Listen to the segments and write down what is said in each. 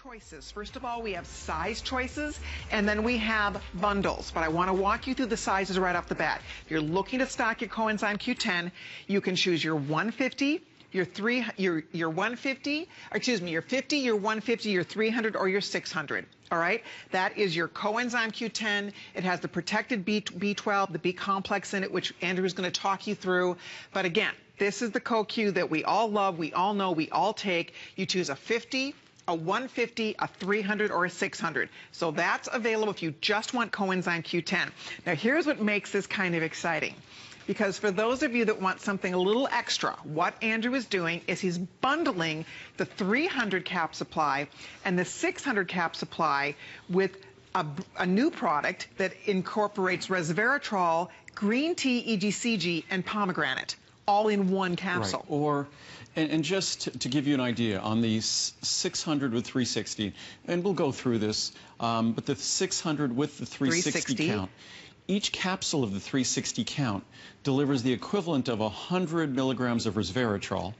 Choices. First of all, we have size choices, and then we have bundles. But I want to walk you through the sizes right off the bat. If you're looking to stock your CoEnzyme Q10, you can choose your 150, your 150, or excuse me, your 50, your 150, your 300, or your 600. All right, that is your CoEnzyme Q10. It has the protected B12, the B complex in it, which Andrew is going to talk you through. But again, this is the CoQ that we all love, we all know, we all take. You choose a 50, a 150, a 300, or a 600. So that's available if you just want CoEnzyme Q10. Now here's what makes this kind of exciting. Because for those of you that want something a little extra, what Andrew is doing is he's bundling the 300 cap supply and the 600 cap supply with a new product that incorporates resveratrol, green tea, EGCG, and pomegranate, all in one capsule. Right. And just to give you an idea, on the 600 with 360, and we'll go through this, but the 600 with the 360 count, each capsule of the 360 count delivers the equivalent of 100 milligrams of resveratrol,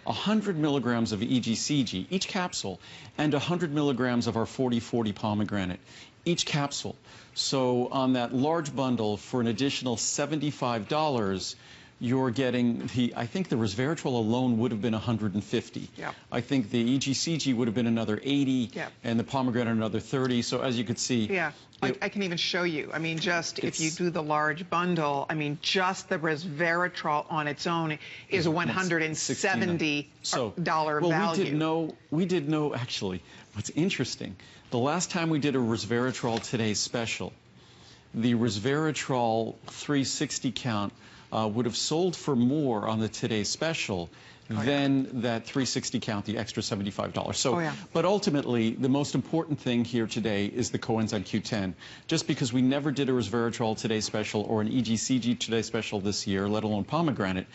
100 milligrams of EGCG, each capsule, and 100 milligrams of our 40/40 pomegranate, each capsule. So on that large bundle, for an additional $75, you're getting I think the resveratrol alone would have been 150. Yeah. I think the EGCG would have been another 80, yeah, and the pomegranate another 30. So as you could see, yeah, I can even show you. I mean, just if you do the large bundle, I mean, just the resveratrol on its own is a $170 value. We did know actually. What's interesting, the last time we did a resveratrol Today special, the resveratrol 360 count would have sold for more on the Today special than that 360 count, the extra $75. So, but ultimately, the most important thing here today is the CoEnzyme Q10. Just because we never did a resveratrol Today special or an EGCG Today special this year, let alone pomegranate,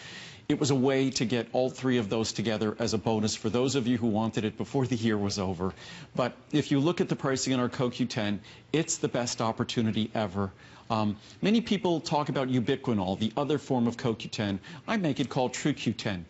it was a way to get all three of those together as a bonus for those of you who wanted it before the year was over. But if you look at the pricing on our CoQ10, it's the best opportunity ever. Many people talk about ubiquinol, the other form of CoQ10. I make it called True Q10.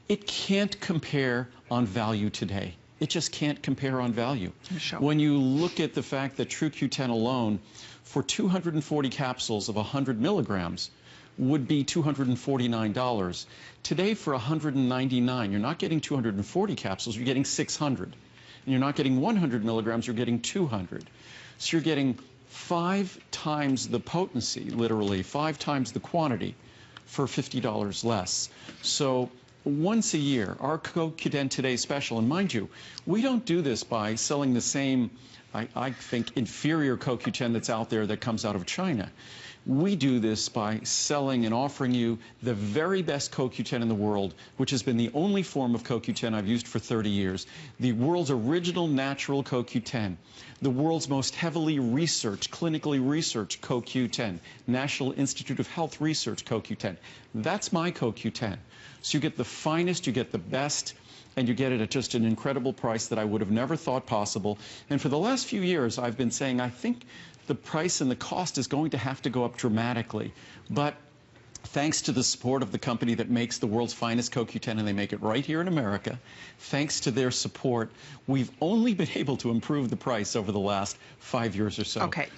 It can't compare on value today. It just can't compare on value. When you look at the fact that True Q10 alone, for 240 capsules of 100 milligrams, would be $249. Today, for $199, you're not getting 240 capsules, you're getting 600. And you're not getting 100 milligrams, you're getting 200. So you're getting 5 times the potency, literally 5 times the quantity, for $50 less. So once a year, our CoQ10 Today special, and mind you, we don't do this by selling the same, I think, inferior CoQ10 that's out there that comes out of China. We do this by selling and offering you the very best CoQ10 in the world, which has been the only form of CoQ10 I've used for 30 years, the world's original natural CoQ10, the world's most heavily researched, clinically researched CoQ10, National Institute of Health Research CoQ10. That's my CoQ10. So you get the finest, you get the best, and you get it at just an incredible price that I would have never thought possible. And for the last few years, I've been saying, I think the price and the cost is going to have to go up dramatically. But thanks to the support of the company that makes the world's finest CoQ10, and they make it right here in America, thanks to their support, we've only been able to improve the price over the last 5 years or so. Okay.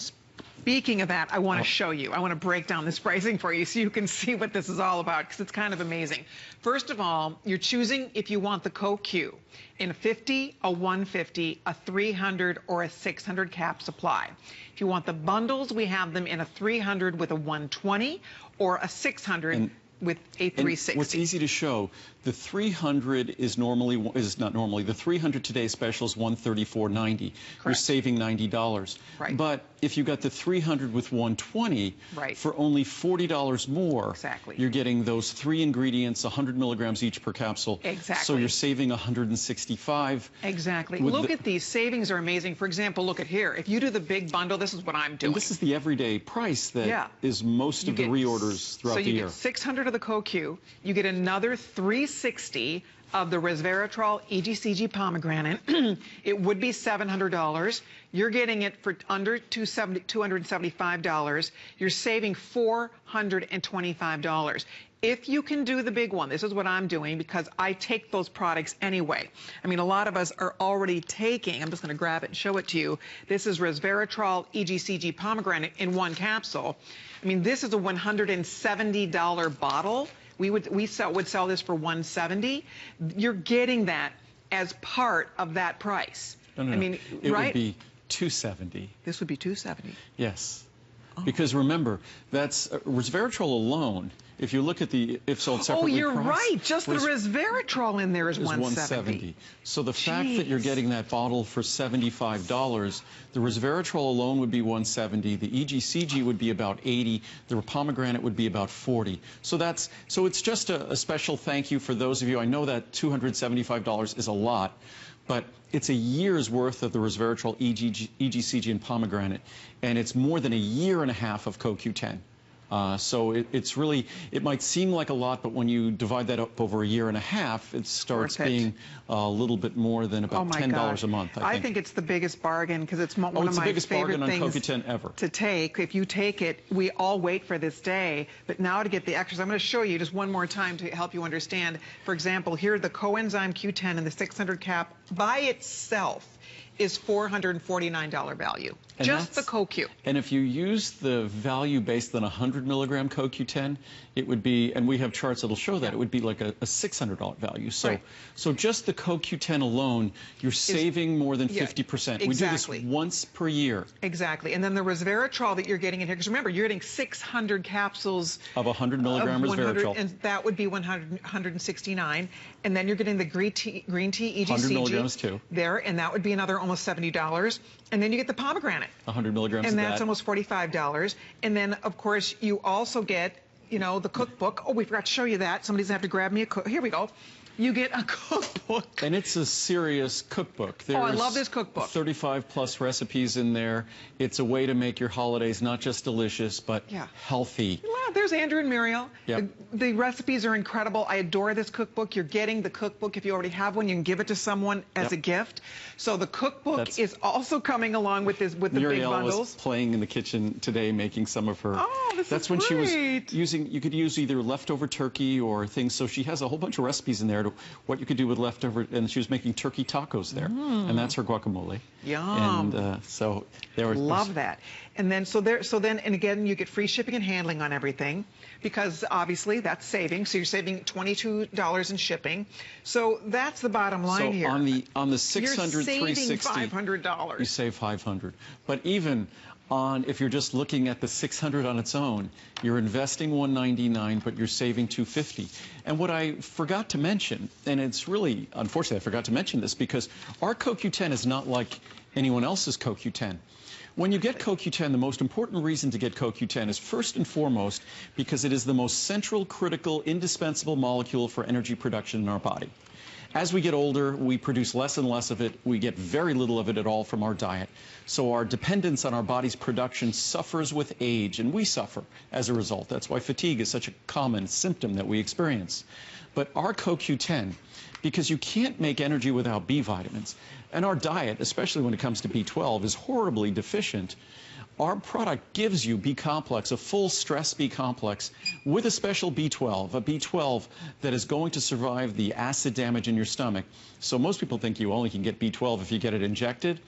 Speaking of that, I want to show you. I want to break down this pricing for you so you can see what this is all about, because it's kind of amazing. First of all, you're choosing if you want the CoQ in a 50, a 150, a 300, or a 600 cap supply. If you want the bundles, we have them in a 300 with a 120 or a 600 with a 360. And what's easy to show, the 300 is not normally, the 300 Today special is $134.90. You're saving $90. Right. But if you got the 300 with 120, for only $40 more, you're getting those 3 ingredients, 100 milligrams each per capsule. Exactly. So you're saving $165. Exactly. Look at these savings are amazing. For example, look at here. If you do the big bundle, this is what I'm doing. And this is the everyday price that is most of the reorders throughout the year. So you get 600 of the CoQ, you get another 360 of the resveratrol EGCG pomegranate. It would be $700. You're getting it for under $275. You're saving $425. If you can do the big one, this is what I'm doing because I take those products anyway. I mean, a lot of us are already taking, I'm just going to grab it and show it to you. This is resveratrol EGCG pomegranate in one capsule. I mean, this is a $170 bottle. We would sell this for $170. You're getting that as part of that price. No. I mean, it right? would be $270. This would be $270. Yes. Because remember, that's resveratrol alone. If you look at the if sold separately, you're price, right. Just the resveratrol in there is $170. So the fact that you're getting that bottle for $75, the resveratrol alone would be $170. The EGCG would be about $80. The pomegranate would be about $40. So it's just a special thank you for those of you. I know that $275 is a lot, but it's a year's worth of the resveratrol, EGCG, and pomegranate, and it's more than a year and a half of CoQ10. So it's really, it might seem like a lot, but when you divide that up over a year and a half, it starts being a little bit more than about $10 a month. I think it's the biggest bargain because it's one of my favorite things CoQ10 ever. To take. If you take it, we all wait for this day, but now to get the extras, I'm going to show you just one more time to help you understand. For example, here the CoEnzyme Q10 and the 600 cap by itself is $449 value. And just the CoQ. And if you use the value based on 100 milligram CoQ10, it would be, and we have charts that'll show that, it would be like a $600 value. So, so just the CoQ10 alone, you're saving more than 50%. We do this once per year. Exactly. And then the resveratrol that you're getting in here, because remember, you're getting 600 capsules of 100 milligram resveratrol. And that would be 169. And then you're getting the green tea EGCG 100 milligrams too. There, and that would be another almost $70. And then you get the pomegranate. 100 milligrams and of that. And that's almost $45. And then, of course, you also get, you know, the cookbook. Oh, we forgot to show you that. Somebody's going to have to grab me a cook. Here we go. You get a cookbook. And it's a serious cookbook. There's I love this cookbook. 35 plus recipes in there. It's a way to make your holidays not just delicious, but healthy. Well, there's Andrew and Muriel. Yep. The recipes are incredible. I adore this cookbook. You're getting the cookbook. If you already have one, you can give it to someone as a gift. So the cookbook is also coming along with this, with the big bundles. Muriel was playing in the kitchen today, making some of her. Oh, this That's is when great. she was using. You could use either leftover turkey or things. So she has a whole bunch of recipes in there to what you could do with leftover. And she was making turkey tacos there, and that's her guacamole. Yum. And so there was. Love that. And then and again you get free shipping and handling on everything, because obviously that's saving. So you're saving $22 in shipping. So that's the bottom line here. On the 600, you're saving 360, $500. you save $500. But even on, if you're just looking at the 600 on its own, you're investing $199, but you're saving $250. And what I forgot to mention, and it's really, unfortunately, I forgot to mention this because our CoQ10 is not like anyone else's CoQ10. When you get CoQ10, the most important reason to get CoQ10 is first and foremost because it is the most central, critical, indispensable molecule for energy production in our body. As we get older, we produce less and less of it. We get very little of it at all from our diet. So our dependence on our body's production suffers with age, and we suffer as a result. That's why fatigue is such a common symptom that we experience. But our CoQ10, because you can't make energy without B vitamins, and our diet, especially when it comes to B12, is horribly deficient. Our product gives you B complex, a full stress B complex with a special B12, a B12 that is going to survive the acid damage in your stomach. So most people think you only can get B12 if you get it injected.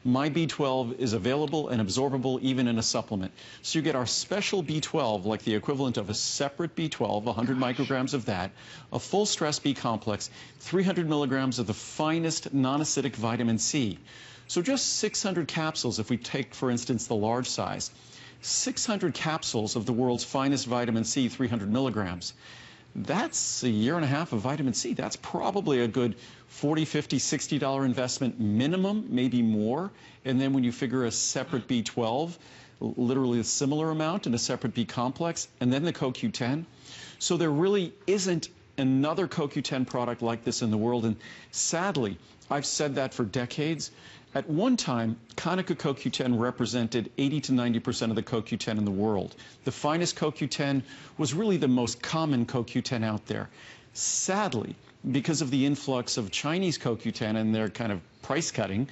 My B12 is available and absorbable even in a supplement. So you get our special B12, like the equivalent of a separate B12, 100 micrograms of that, a full stress B complex, 300 milligrams of the finest non-acidic vitamin C. So just 600 capsules, if we take, for instance, the large size, 600 capsules of the world's finest vitamin C, 300 milligrams. That's a year and a half of vitamin C. That's probably a good $40, $50, $60 investment minimum, maybe more. And then when you figure a separate B12, literally a similar amount, and a separate B complex, and then the CoQ10. So there really isn't another CoQ10 product like this in the world. And sadly, I've said that for decades. At one time, Konica CoQ10 represented 80 to 90% of the CoQ10 in the world. The finest CoQ10 was really the most common CoQ10 out there. Sadly, because of the influx of Chinese CoQ10 and their kind of price cutting,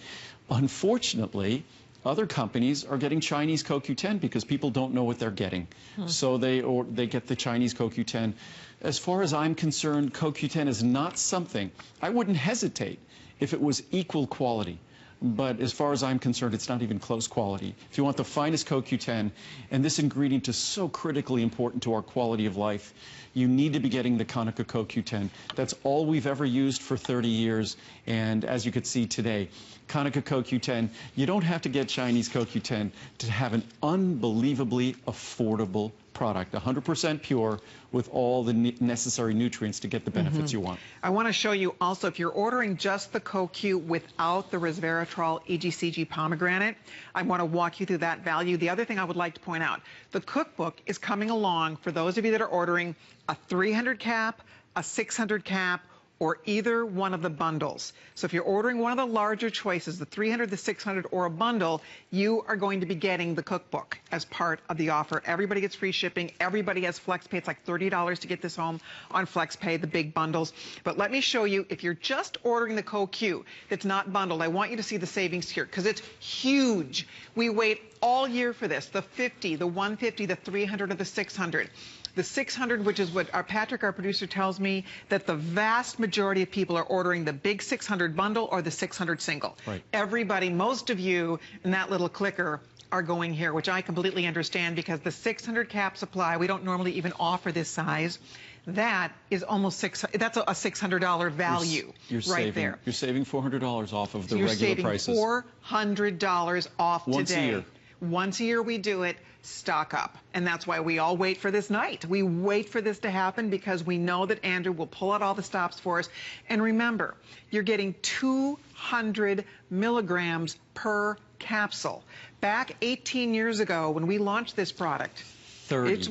unfortunately, Other companies are getting Chinese CoQ10 because people don't know what they're getting. So they get the Chinese CoQ10. As far as I'm concerned, CoQ10 is not something, I wouldn't hesitate if it was equal quality. But as far as I'm concerned, it's not even close quality. If you want the finest CoQ10, and this ingredient is so critically important to our quality of life, you need to be getting the Konica CoQ10. That's all we've ever used for 30 years, and as you could see today, Konica CoQ10, you don't have to get Chinese CoQ10 to have an unbelievably affordable product, 100% pure with all the necessary nutrients to get the benefits you want. I want to show you also, if you're ordering just the CoQ without the resveratrol EGCG pomegranate, I want to walk you through that value. The other thing I would like to point out, the cookbook is coming along for those of you that are ordering a 300 cap, a 600 cap, or either one of the bundles. So if you're ordering one of the larger choices, the 300, the 600, or a bundle, you are going to be getting the cookbook as part of the offer. Everybody gets free shipping. Everybody has FlexPay. It's like $30 to get this home on FlexPay, the big bundles. But let me show you, if you're just ordering the CoQ that's not bundled, I want you to see the savings here because it's huge. We wait all year for this, the 50, the 150, the 300, or the 600. The 600, which is what Patrick, our producer, tells me, that the vast majority of people are ordering the big 600 bundle or the 600 single. Right. Everybody, most of you in that little clicker are going here, which I completely understand because the 600 cap supply, we don't normally even offer this size. That is almost that's a $600 value right there. You're saving $400 off of the You're regular saving prices. $400 off Once today. a year. Once a year we do it. Stock up. And that's why we all wait for this night. We wait for this to happen because we know that Andrew will pull out all the stops for us. And remember, you're getting 200 milligrams per capsule. Back 18 years ago when we launched this product, 30.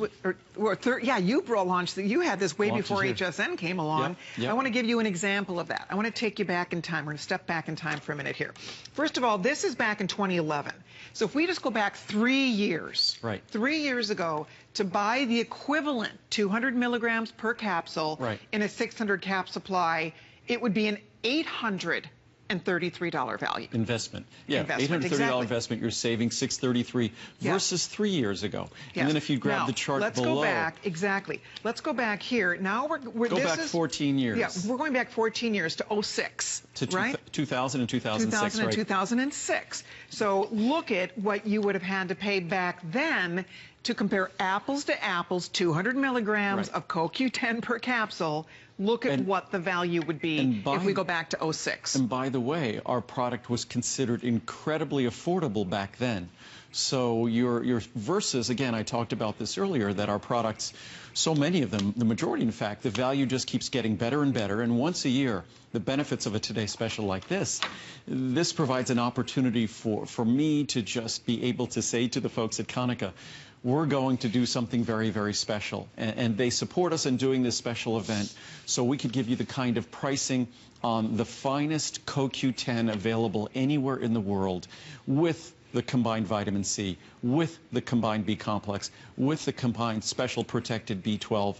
Yeah, you launched. You had this way Launches before here. HSN came along. Yep. I want to give you an example of that. I want to take you back in time. We're going to step back in time for a minute here. First of all, this is back in 2011. So if we just go back 3 years, Right. 3 years ago, to buy the equivalent 200 milligrams per capsule Right. in a 600 cap supply, it would be an $833 value. Investment. Yeah, Investment, $830 exactly. investment, you're saving $633 versus 3 years ago. Yes. And then if you grab Now, the chart let's below. go back, exactly. Let's go back here. Now we're Go this back is, 14 years. Yeah, we're going back 14 years to 06, To right? 2000 and 2006, 2000 and right? 2006. So look at what you would have had to pay back then to compare apples to apples, 200 milligrams Right. of CoQ10 per capsule. Look at what the value would be if we go back to 06. And by the way, our product was considered incredibly affordable back then. So your versus, again, I talked about this earlier, that our products, so many of them, the majority in fact, the value just keeps getting better and better. And once a year, the benefits of a Today Special like this provides an opportunity for me to just be able to say to the folks at Konica, we're going to do something very, very special. And they support us in doing this special event so we could give you the kind of pricing on the finest CoQ10 available anywhere in the world with the combined vitamin C, with the combined B complex, with the combined special protected B12,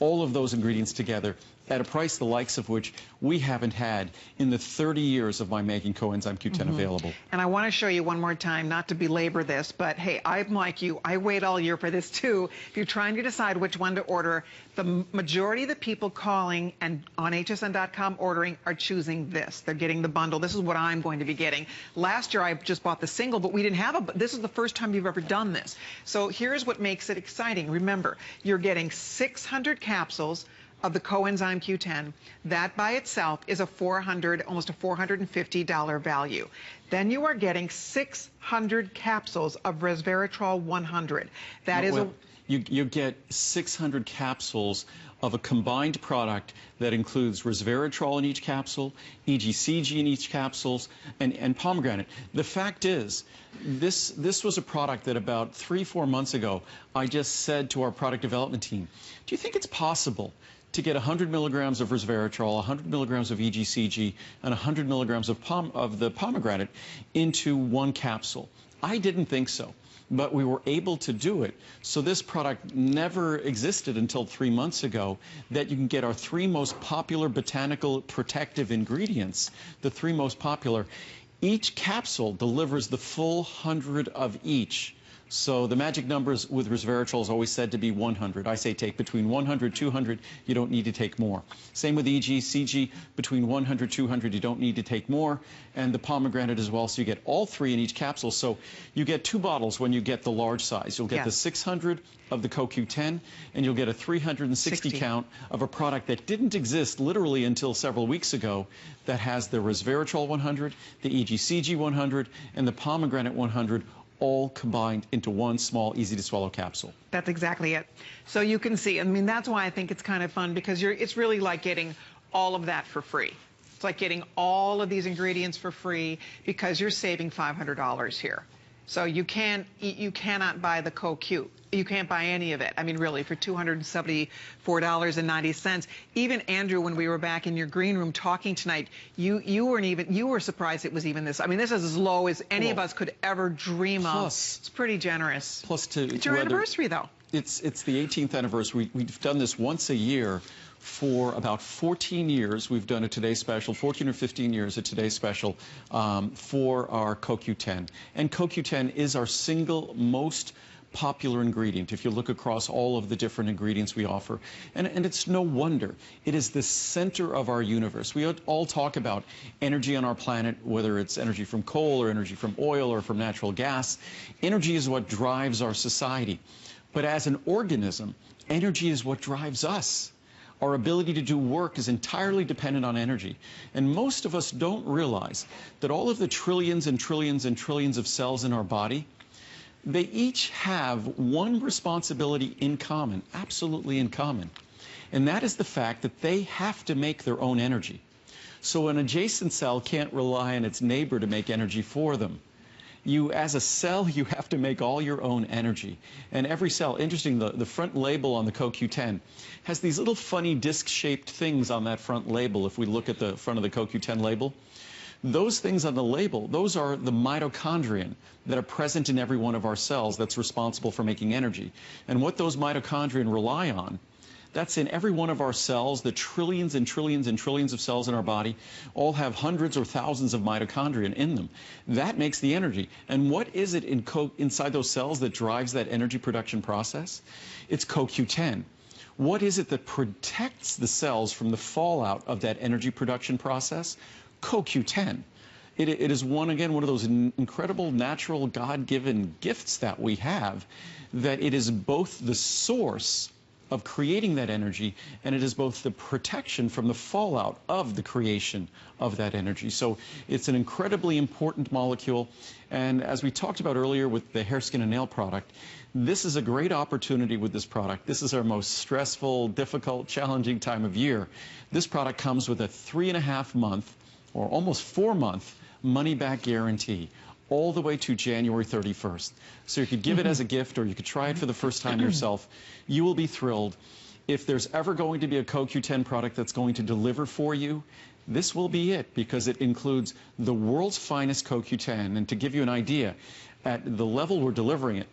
all of those ingredients together at a price the likes of which we haven't had in the 30 years of my making CoEnzyme Q10 available. And I want to show you one more time, not to belabor this, but hey, I'm like you. I wait all year for this too. If you're trying to decide which one to order, the majority of the people calling and on hsn.com ordering are choosing this. They're getting the bundle. This is what I'm going to be getting. Last year I just bought the single, but we didn't have this is the first time you've ever done this. So here's what makes it exciting. Remember, you're getting 600 capsules of the CoEnzyme Q10. That by itself is almost a $450 value. Then you are getting 600 capsules of resveratrol 100. That is you get 600 capsules of a combined product that includes resveratrol in each capsule, EGCG in each capsule, and pomegranate. The fact is, this was a product that about 3-4 months ago, I just said to our product development team, do you think it's possible to get 100 milligrams of resveratrol, 100 milligrams of EGCG, and 100 milligrams of the pomegranate into one capsule? I didn't think so, but we were able to do it. So this product never existed until 3 months ago, that you can get our 3 most popular botanical protective ingredients, the 3 most popular, Each capsule delivers the full 100 of each. So the magic numbers with resveratrol is always said to be 100. I say take between 100, 200. You don't need to take more. Same with EG, CG, between 100, 200. You don't need to take more. And the pomegranate as well. So you get all three in each capsule. So you get 2 bottles when you get the large size. You'll get the 600 of the CoQ10, and you'll get a 360 count of a product that didn't exist literally until several weeks ago, that has the resveratrol 100, the EG-CG 100, and the pomegranate 100, all combined into one small, easy-to-swallow capsule. That's exactly it. So you can see, I mean, that's why I think it's kind of fun, because it's really like getting all of that for free. It's like getting all of these ingredients for free, because you're saving $500 here. So you cannot buy the CoQ. You can't buy any of it. I mean, really, for $274.90. Even Andrew, when we were back in your green room talking tonight, you were surprised it was even this. I mean, this is as low as any of us could ever dream of. It's pretty generous. Plus, it's your anniversary, though. It's the 18th anniversary. We've done this once a year for about 14 years. We've done a Today Special, 14 or 15 years, a Today Special for our CoQ10. And CoQ10 is our single most popular ingredient if you look across all of the different ingredients we offer. And it's no wonder. It is the center of our universe. We all talk about energy on our planet, whether it's energy from coal or energy from oil or from natural gas. Energy is what drives our society. But as an organism, energy is what drives us. Our ability to do work is entirely dependent on energy. And most of us don't realize that all of the trillions and trillions and trillions of cells in our body, they each have one responsibility in common, absolutely in common. And that is the fact that they have to make their own energy. So an adjacent cell can't rely on its neighbor to make energy for them. You, as a cell, you have to make all your own energy. And every cell, interesting, the front label on the CoQ10 has these little funny disc-shaped things on that front label. If we look at the front of the CoQ10 label, those things on the label, those are the mitochondria that are present in every one of our cells that's responsible for making energy. And what those mitochondria rely on, that's in every one of our cells. The trillions and trillions and trillions of cells in our body all have hundreds or thousands of mitochondria in them. That makes the energy. And what is it inside those cells that drives that energy production process? It's CoQ10. What is it that protects the cells from the fallout of that energy production process? CoQ10. It is one of those incredible natural God-given gifts that we have, that it is both the source of creating that energy, and it is both the protection from the fallout of the creation of that energy. So it's an incredibly important molecule. And as we talked about earlier with the hair, skin, and nail product, this is a great opportunity with this product. This is our most stressful, difficult, challenging time of year. This product comes with a 3.5-month or almost 4-month money-back guarantee, all the way to January 31st. So you could give it as a gift, or you could try it for the first time yourself. You will be thrilled. If there's ever going to be a CoQ10 product that's going to deliver for you, this will be it, because it includes the world's finest CoQ10. And to give you an idea, at the level we're delivering it,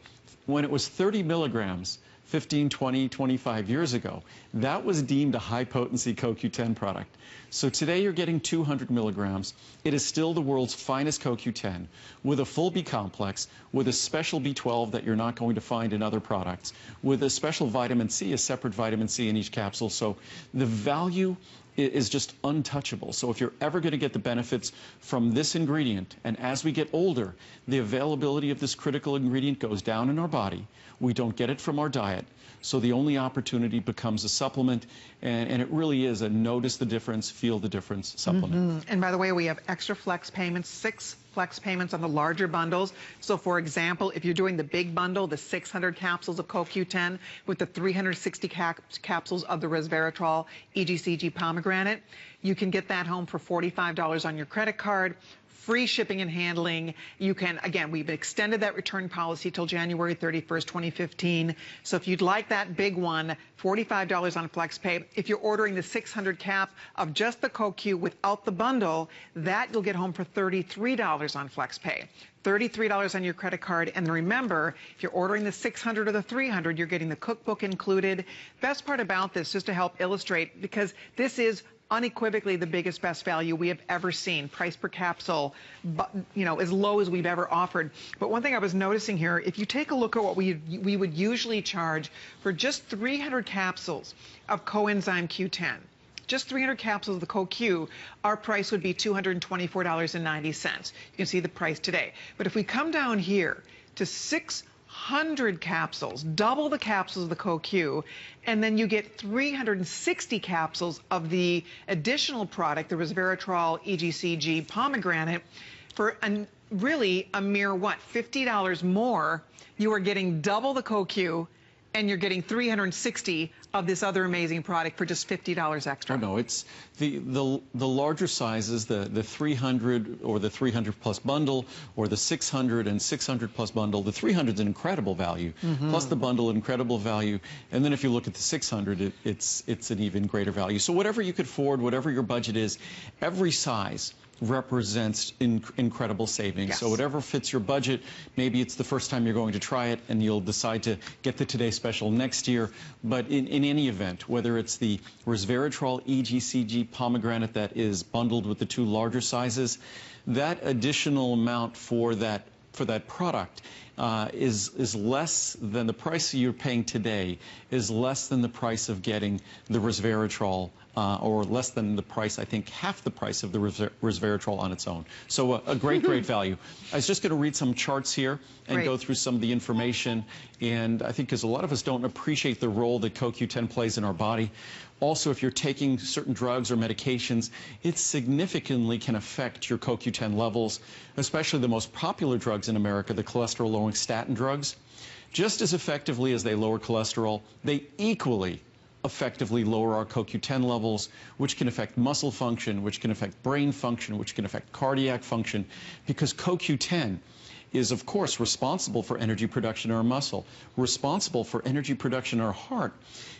when it was 30 milligrams 15, 20, 25 years ago, that was deemed a high-potency CoQ10 product. So today you're getting 200 milligrams. It is still the world's finest CoQ10 with a full B complex, with a special B12 that you're not going to find in other products, with a special vitamin C, a separate vitamin C in each capsule. So the value is just untouchable. So if you're ever going to get the benefits from this ingredient, and as we get older, the availability of this critical ingredient goes down in our body. We don't get it from our diet. So the only opportunity becomes a supplement, and it really is a notice the difference, feel the difference supplement. And by the way, we have extra flex payments, 6 flex payments on the larger bundles. So for example, if you're doing the big bundle, the 600 capsules of CoQ10 with the 360 capsules of the resveratrol EG-CG pomegranate, you can get that home for $45 on your credit card. Free shipping and handling. You can, again, we've extended that return policy till January 31st, 2015. So if you'd like that big one, $45 on FlexPay. If you're ordering the 600 cap of just the CoQ without the bundle, that you'll get home for $33 on FlexPay. $33 on your credit card. And remember, if you're ordering the 600 or the 300, you're getting the cookbook included. Best part about this, just to help illustrate, because this is unequivocally the biggest, best value we have ever seen. Price per capsule, but, as low as we've ever offered. But one thing I was noticing here, if you take a look at what we would usually charge for just 300 capsules of CoEnzyme Q10, just 300 capsules of the CoQ, our price would be $224.90. You can see the price today. But if we come down here to 600 capsules, double the capsules of the CoQ, and then you get 360 capsules of the additional product, the resveratrol EGCG pomegranate, for really a mere, $50 more. You are getting double the CoQ, and you're getting 360 of this other amazing product for just $50 extra. Oh, no, it's the larger sizes, the 300 or the 300 plus bundle, or the 600 and 600 plus bundle. The 300 is an incredible value, plus the bundle, incredible value. And then if you look at the 600, it's an even greater value. So whatever you could afford, whatever your budget is, every size represents incredible savings. Yes. So whatever fits your budget, maybe it's the first time you're going to try it and you'll decide to get the Today Special next year. But in any event, whether it's the resveratrol EGCG pomegranate that is bundled with the two larger sizes, that additional amount for that product is less than the price you're paying today, is less than the price of getting the resveratrol, or less than the price, I think half the price of the resveratrol on its own. So a great, great value. I was just going to read some charts here and go through some of the information. And I think because a lot of us don't appreciate the role that CoQ10 plays in our body. Also, if you're taking certain drugs or medications, it significantly can affect your CoQ10 levels, especially the most popular drugs in America, the cholesterol-lowering statin drugs. Just as effectively as they lower cholesterol, they equally effectively lower our CoQ10 levels, which can affect muscle function, which can affect brain function, which can affect cardiac function, because CoQ10 is, of course, responsible for energy production in our muscle, responsible for energy production in our heart.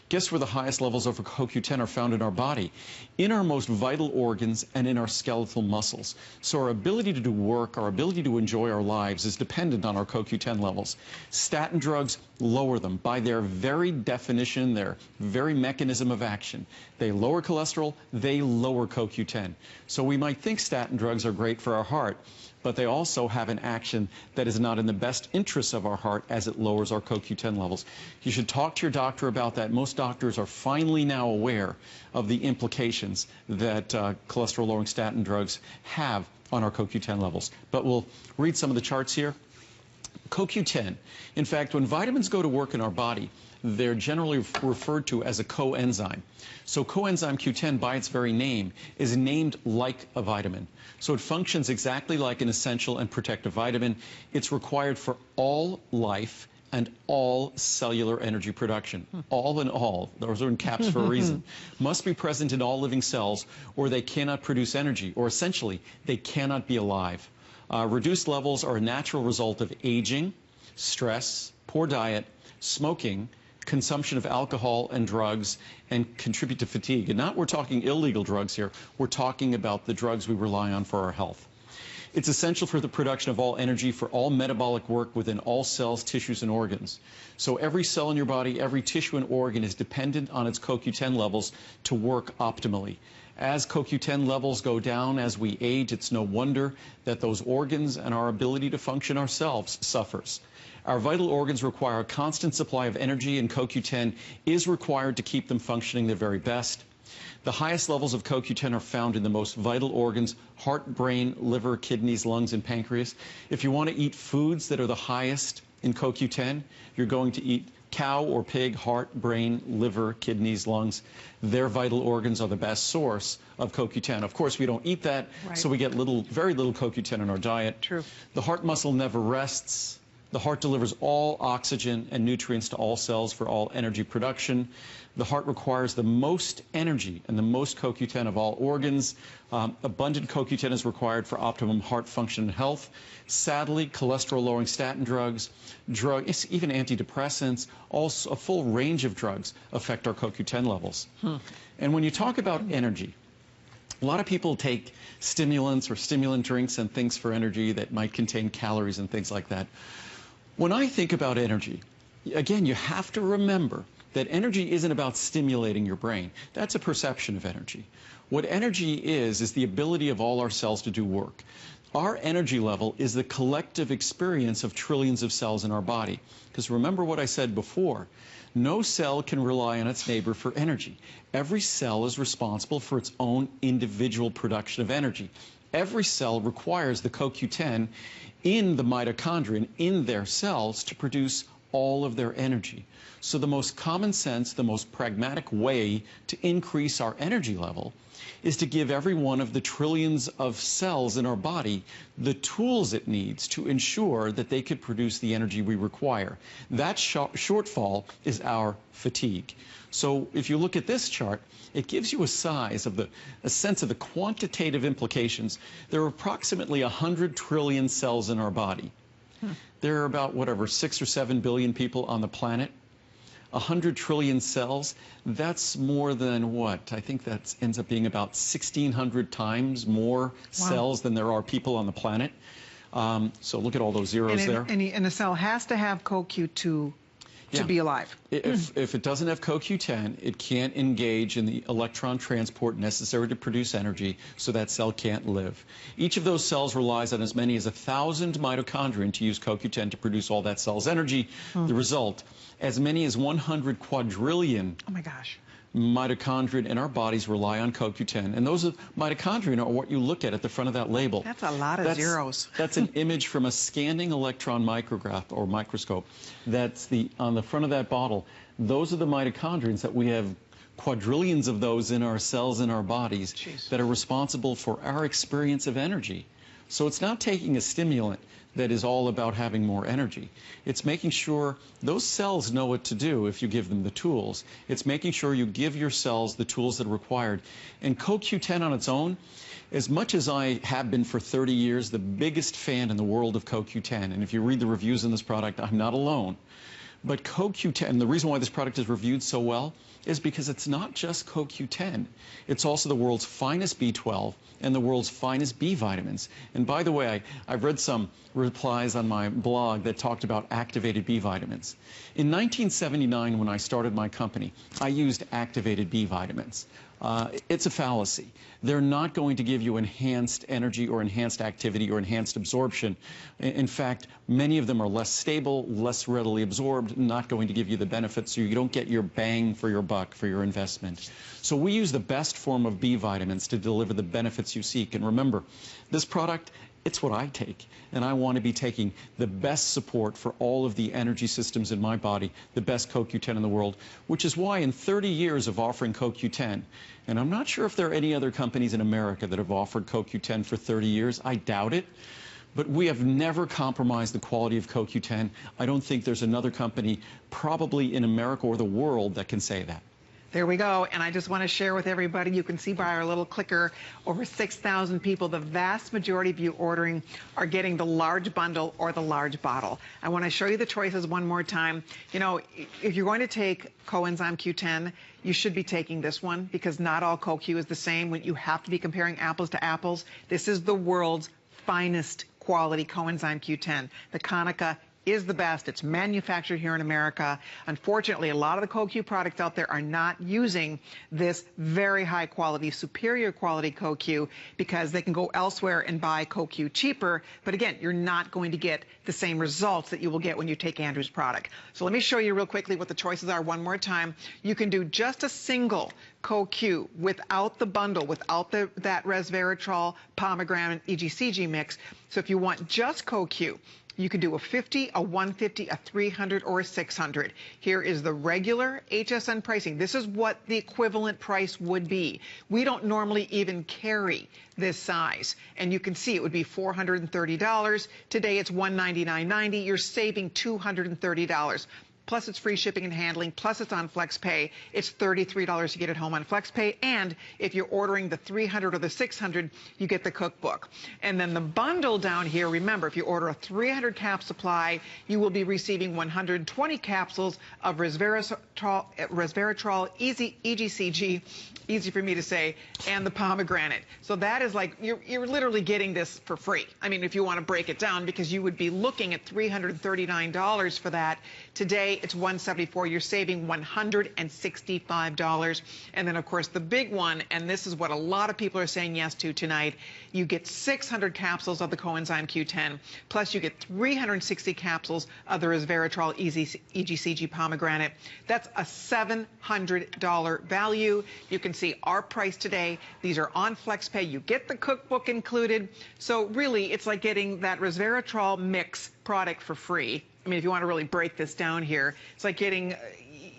Guess where the highest levels of CoQ10 are found in our body? In our most vital organs and in our skeletal muscles. So our ability to do work, our ability to enjoy our lives is dependent on our CoQ10 levels. Statin drugs lower them by their very definition, their very mechanism of action. They lower cholesterol, they lower CoQ10. So we might think statin drugs are great for our heart, but they also have an action that is not in the best interests of our heart as it lowers our CoQ10 levels. You should talk to your doctor about that. Most doctors are finally now aware of the implications that cholesterol-lowering statin drugs have on our CoQ10 levels. But we'll read some of the charts here. CoQ10, in fact, when vitamins go to work in our body, they're generally referred to as a coenzyme. So coenzyme Q10, by its very name, is named like a vitamin. So it functions exactly like an essential and protective vitamin. It's required for all life and all cellular energy production. All in all, those are in caps for a reason, must be present in all living cells, or they cannot produce energy, or essentially, they cannot be alive. Reduced levels are a natural result of aging, stress, poor diet, smoking, consumption of alcohol and drugs, and contribute to fatigue. And not we're talking illegal drugs here, we're talking about the drugs we rely on for our health. It's essential for the production of all energy for all metabolic work within all cells, tissues, and organs. So every cell in your body, every tissue and organ is dependent on its CoQ10 levels to work optimally. As CoQ10 levels go down as we age, it's no wonder that those organs and our ability to function ourselves suffers. Our vital organs require a constant supply of energy, and CoQ10 is required to keep them functioning their very best. The highest levels of CoQ10 are found in the most vital organs: heart, brain, liver, kidneys, lungs, and pancreas. If you want to eat foods that are the highest in CoQ10, you're going to eat cow or pig, heart, brain, liver, kidneys, lungs. Their vital organs are the best source of CoQ10. Of course, we don't eat that, so we get very little CoQ10 in our diet. True. The heart muscle never rests. The heart delivers all oxygen and nutrients to all cells for all energy production. The heart requires the most energy and the most CoQ10 of all organs. Abundant CoQ10 is required for optimum heart function and health. Sadly, cholesterol-lowering statin drugs, even antidepressants, also a full range of drugs affect our CoQ10 levels. And when you talk about energy, a lot of people take stimulants or stimulant drinks and things for energy that might contain calories and things like that. When I think about energy, again, you have to remember that energy isn't about stimulating your brain. That's a perception of energy. What energy is the ability of all our cells to do work. Our energy level is the collective experience of trillions of cells in our body. Because remember what I said before, no cell can rely on its neighbor for energy. Every cell is responsible for its own individual production of energy. Every cell requires the CoQ10 in the mitochondria, in their cells, to produce all of their energy. So the most common sense, the most pragmatic way to increase our energy level is to give every one of the trillions of cells in our body the tools it needs to ensure that they could produce the energy we require. That shortfall is our fatigue. So if you look at this chart, it gives you a sense of the quantitative implications. There are approximately 100 trillion cells in our body. There are about, 6 or 7 billion people on the planet. 100 trillion cells, that's more than what? I think that ends up being about 1,600 times more cells than there are people on the planet. So look at all those zeros there. And a cell has to have CoQ2 to be alive. If it doesn't have CoQ10, it can't engage in the electron transport necessary to produce energy, so that cell can't live. Each of those cells relies on as many as 1,000 mitochondria to use CoQ10 to produce all that cell's energy. The result, as many as 100 quadrillion mitochondria in our bodies rely on CoQ10. And those mitochondria are what you look at the front of that label. That's a lot of zeros. That's an image from a scanning electron micrograph or microscope. That's on the front of that bottle. Those are the mitochondria that we have quadrillions of those in our cells in our bodies that are responsible for our experience of energy. So it's not taking a stimulant that is all about having more energy. It's making sure those cells know what to do if you give them the tools. It's making sure you give your cells the tools that are required. And CoQ10 on its own, as much as I have been for 30 years, the biggest fan in the world of CoQ10, and if you read the reviews on this product, I'm not alone. But CoQ10, the reason why this product is reviewed so well is because it's not just CoQ10. It's also the world's finest B12 and the world's finest B vitamins. And by the way, I've read some replies on my blog that talked about activated B vitamins. In 1979, when I started my company, I used activated B vitamins. It's a fallacy. They're not going to give you enhanced energy or enhanced activity or enhanced absorption. In fact, many of them are less stable, less readily absorbed, not going to give you the benefits, so you don't get your bang for your buck for your investment. So we use the best form of B vitamins to deliver the benefits you seek. And remember, this product, it's what I take, and I want to be taking the best support for all of the energy systems in my body, the best CoQ10 in the world, which is why in 30 years of offering CoQ10, and I'm not sure if there are any other companies in America that have offered CoQ10 for 30 years, I doubt it, but we have never compromised the quality of CoQ10. I don't think there's another company probably in America or the world that can say that. There we go. And I just want to share with everybody, you can see by our little clicker, over 6,000 people, the vast majority of you ordering are getting the large bundle or the large bottle. I want to show you the choices one more time. You know, if you're going to take CoEnzyme Q10, you should be taking this one because not all CoQ is the same. When you have to be comparing apples to apples, this is the world's finest quality CoEnzyme Q10. The Konica is the best. It's manufactured here in America. Unfortunately, a lot of the CoQ products out there are not using this very high quality, superior quality CoQ because they can go elsewhere and buy CoQ cheaper. But again, you're not going to get the same results that you will get when you take Andrew's product. So let me show you real quickly what the choices are one more time. You can do just a single CoQ without the bundle, without that resveratrol, pomegranate, EGCG mix. So if you want just CoQ, you can do a 50, a 150, a 300, or a 600. Here is the regular HSN pricing. This is what the equivalent price would be. We don't normally even carry this size. And you can see it would be $430. Today it's $199.90. You're saving $230. Plus it's free shipping and handling, plus it's on FlexPay. It's $33 to get it home on FlexPay. And if you're ordering the 300 or the 600, you get the cookbook. And then the bundle down here, remember, if you order a 300 cap supply, you will be receiving 120 capsules of resveratrol, EGCG, easy for me to say, and the pomegranate. So that is like, you're literally getting this for free. I mean, if you want to break it down, because you would be looking at $339 for that today. it's $174. You're saving $165. And then, of course, the big one, and this is what a lot of people are saying yes to tonight, you get 600 capsules of the CoEnzyme Q10, plus you get 360 capsules of the resveratrol EGCG pomegranate. That's a $700 value. You can see our price today. These are on FlexPay. You get the cookbook included. So really, it's like getting that resveratrol mix product for free. I mean, if you want to really break this down here, it's like getting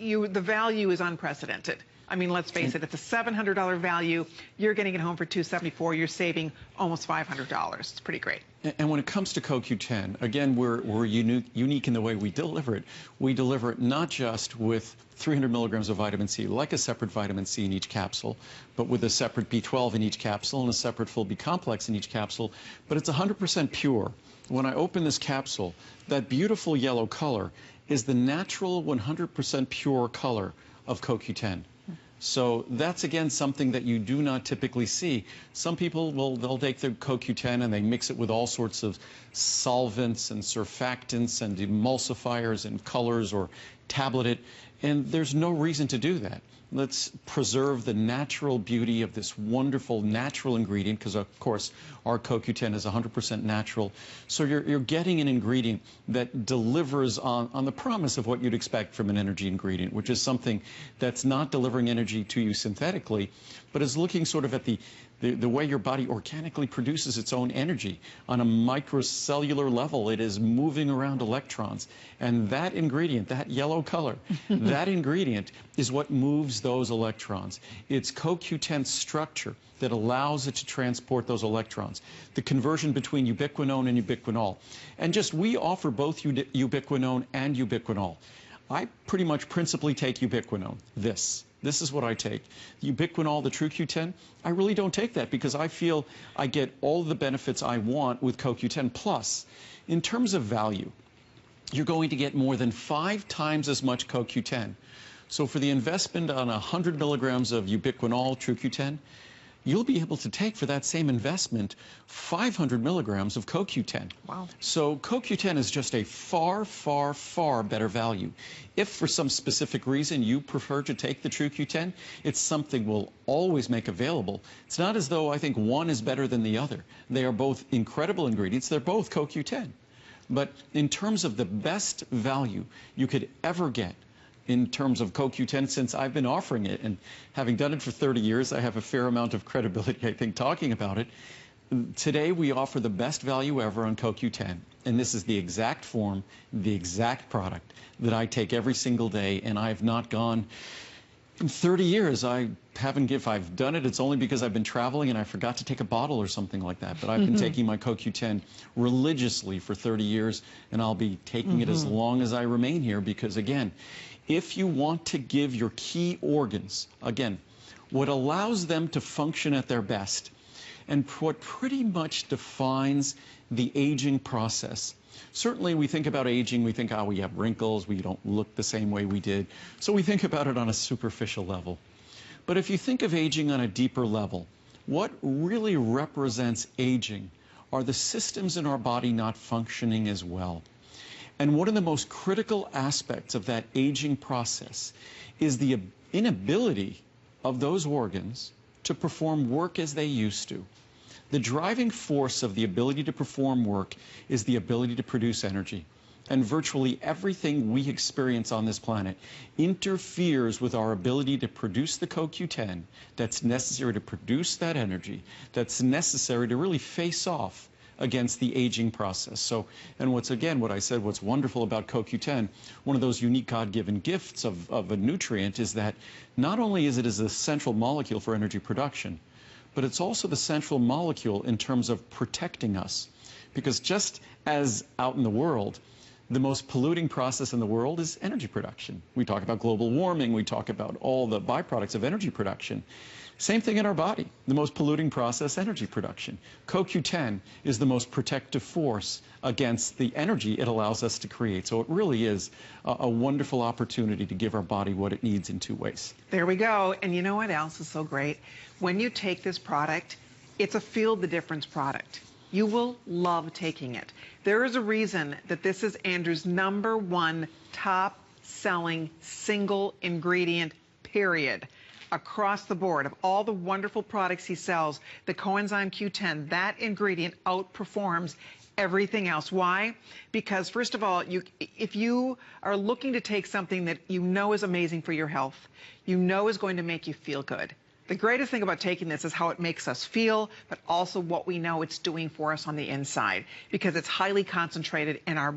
the value is unprecedented. I mean, let's face it, it's a $700 value. You're getting it home for $274. You're saving almost $500. It's pretty great. And when it comes to CoQ10, again, we're unique in the way we deliver it. We deliver it not just with 300 milligrams of vitamin C, like a separate vitamin C in each capsule, but with a separate B12 in each capsule and a separate full B complex in each capsule, but it's 100% pure. When I open this capsule, that beautiful yellow color is the natural 100% pure color of CoQ10. So that's, again, something that you do not typically see. Some people they'll take their CoQ10 and they mix it with all sorts of solvents and surfactants and emulsifiers and colors or tablet it, and there's no reason to do that. Let's preserve the natural beauty of this wonderful natural ingredient, because, of course, our CoQ10 is 100% natural. So you're getting an ingredient that delivers on the promise of what you'd expect from an energy ingredient, which is something that's not delivering energy to you synthetically, but is looking sort of at the way your body organically produces its own energy. On a microcellular level, it is moving around electrons. And that ingredient, that yellow color, that ingredient is what moves those electrons. It's CoQ10 structure that allows it to transport those electrons. The conversion between ubiquinone and ubiquinol. And we offer both ubiquinone and ubiquinol. I pretty much principally take ubiquinone, This is what I take. Ubiquinol, the True Q10, I really don't take that because I feel I get all the benefits I want with CoQ10. Plus, in terms of value, you're going to get more than 5 times as much CoQ10. So for the investment on 100 milligrams of ubiquinol, True Q10, you'll be able to take for that same investment 500 milligrams of CoQ10. Wow. So CoQ10 is just a far, far, far better value. If for some specific reason you prefer to take the True Q10, it's something we'll always make available. It's not as though I think one is better than the other. They are both incredible ingredients. They're both CoQ10. But in terms of the best value you could ever get, in terms of CoQ10, since I've been offering it, and having done it for 30 years, I have a fair amount of credibility, I think, talking about it. Today, we offer the best value ever on CoQ10, and this is the exact form, the exact product that I take every single day, and I have not gone in 30 years. If I've done it, it's only because I've been traveling and I forgot to take a bottle or something like that. But I've been taking my CoQ10 religiously for 30 years, and I'll be taking it as long as I remain here because, again, if you want to give your key organs, again, what allows them to function at their best, and what pretty much defines the aging process. Certainly, we think about aging, we think, we have wrinkles, we don't look the same way we did. So we think about it on a superficial level. But if you think of aging on a deeper level, what really represents aging are the systems in our body not functioning as well. And one of the most critical aspects of that aging process is the inability of those organs to perform work as they used to. The driving force of the ability to perform work is the ability to produce energy. And virtually everything we experience on this planet interferes with our ability to produce the CoQ10 that's necessary to produce that energy, that's necessary to really face off against the aging process. So, and what I said, what's wonderful about CoQ10, one of those unique God-given gifts of a nutrient is that not only is it as a central molecule for energy production, but it's also the central molecule in terms of protecting us. Because just as out in the world, the most polluting process in the world is energy production. We talk about global warming, we talk about all the byproducts of energy production. Same thing in our body, the most polluting process, energy production. CoQ10 is the most protective force against the energy it allows us to create. So it really is a wonderful opportunity to give our body what it needs in 2 ways. There we go. And you know what else is so great? When you take this product, it's a feel the difference product. You will love taking it. There is a reason that this is Andrew's #1 top selling single ingredient, period. Across the board, of all the wonderful products he sells, the CoEnzyme Q10, that ingredient outperforms everything else. Why? Because first of all, if you are looking to take something that you know is amazing for your health, you know is going to make you feel good. The greatest thing about taking this is how it makes us feel, but also what we know it's doing for us on the inside, because it's highly concentrated in our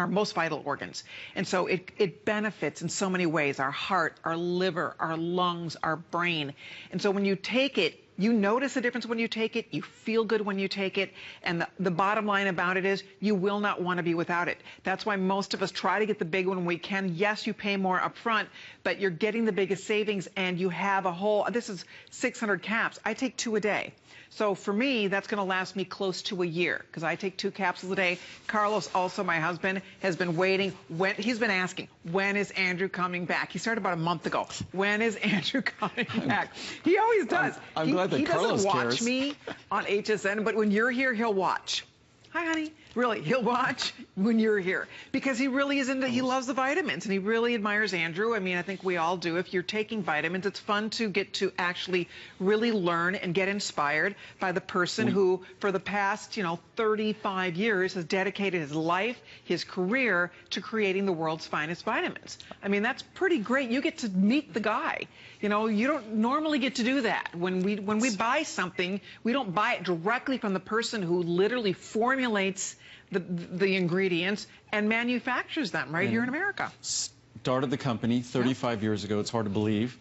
most vital organs. And so it benefits in so many ways: our heart, our liver, our lungs, our brain. And so when you take it, you notice a difference when you take it, you feel good when you take it, and the bottom line about it is you will not want to be without it. That's why most of us try to get the big one when we can. Yes, you pay more up front, but you're getting the biggest savings, and you have a whole, this is 600 caps. I take 2 a day. So for me, that's going to last me close to a year, because I take 2 capsules a day. Carlos, also my husband, has been waiting. He's been asking, when is Andrew coming back? He started about a month ago. When is Andrew coming back? He always does. I'm glad that Carlos doesn't watch cares. me on HSN, but when you're here, he'll watch. Hi, honey. Really, he'll watch when you're here, because he really is into, he loves the vitamins, and he really admires Andrew. I mean, I think we all do. If you're taking vitamins, it's fun to get to actually really learn and get inspired by the person who, for the past, 35 years, has dedicated his life, his career, to creating the world's finest vitamins. I mean, that's pretty great. You get to meet the guy. You don't normally get to do that. When we buy something, we don't buy it directly from the person who literally formulates the ingredients and manufactures them right here in America. Started the company 35 years ago. It's hard to believe.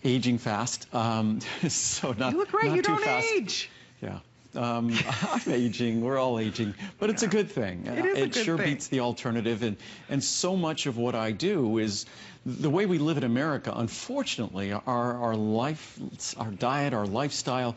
Aging fast. So not, you look great. Not you too don't fast. age. Yeah. I'm aging. We're all aging, but it's a good thing. It is a good sure thing. Beats the alternative, and so much of what I do is the way we live in America. Unfortunately, our life, our diet, our lifestyle,